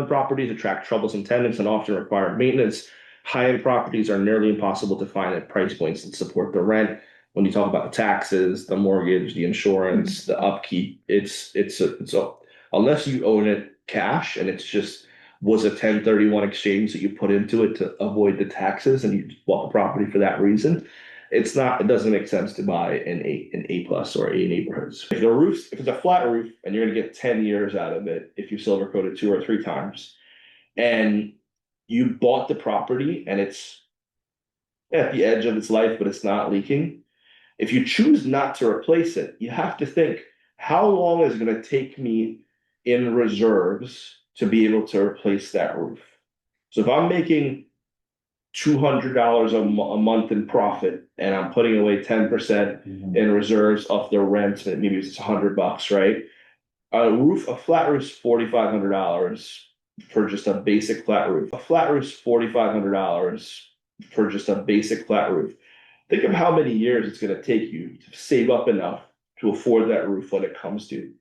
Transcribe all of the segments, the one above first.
low-end properties attract troublesome tenants and often require maintenance. High-end properties are nearly impossible to find at price points that support the rent. When you talk about the taxes, the mortgage, the insurance, the upkeep, unless you own it cash and it's just was a 1031 exchange that you put into it to avoid the taxes and you bought the property for that reason, it doesn't make sense to buy an A plus or A neighborhoods. If it's a flat roof and you're gonna get 10 years out of it, if you silver coat it 2 or 3 times, and you bought the property and it's at the edge of its life, but it's not leaking. If you choose not to replace it, you have to think, how long is it gonna take me in reserves to be able to replace that roof? So if I'm making $200 a month in profit and I'm putting away 10% in reserves of the rent, maybe it's $100, right? A flat roof's $4,500 for just a basic flat roof. A flat roof's $4,500 for just a basic flat roof. Think of how many years it's going to take you to save up enough to afford that roof when it comes to.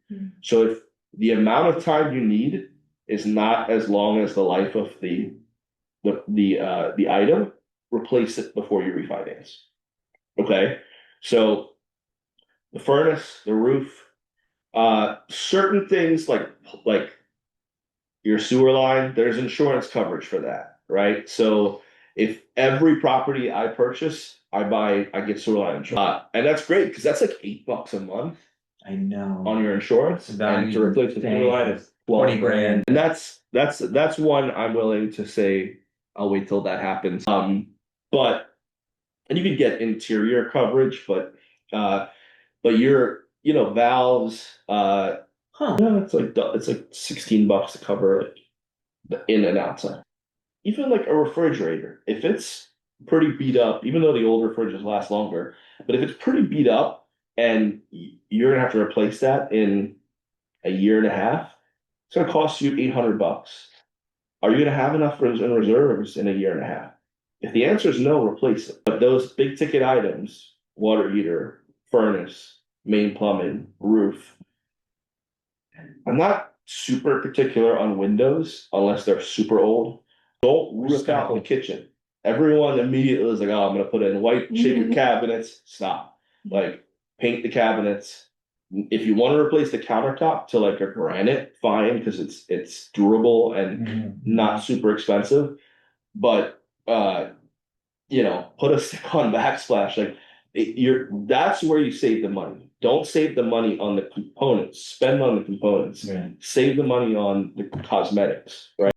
So if the amount of time you need is not as long as the life of the item, replace it before you refinance. Okay, so the furnace, the roof, certain things like your sewer line, there's insurance coverage for that, right? So if every property I purchase, I get sewer line insurance, and that's great because that's like $8 a month. I know. On your insurance, and to replace the sewer line is 20 grand, and that's one I'm willing to say I'll wait till that happens. But and you can get interior coverage, but valves, no, it's like $16 to cover the in and outside. Even like a refrigerator, if it's pretty beat up, even though the old refrigerators last longer, but if it's pretty beat up and you're gonna have to replace that in a year and a half, it's gonna cost you $800. Are you gonna have enough in reserves in a year and a half? If the answer is no, replace it. But those big ticket items, water heater, furnace, main plumbing, roof, I'm not super particular on windows unless they're super old. Don't rip out the kitchen. Everyone immediately is like, oh, I'm gonna put in white shaker cabinets. Stop. Like, paint the cabinets. If you want to replace the countertop to like a granite, fine, because it's durable and not super expensive. But put a stick-on backsplash. Like that's where you save the money. Don't save the money on the components. Spend on the components. Save the money on the cosmetics, right?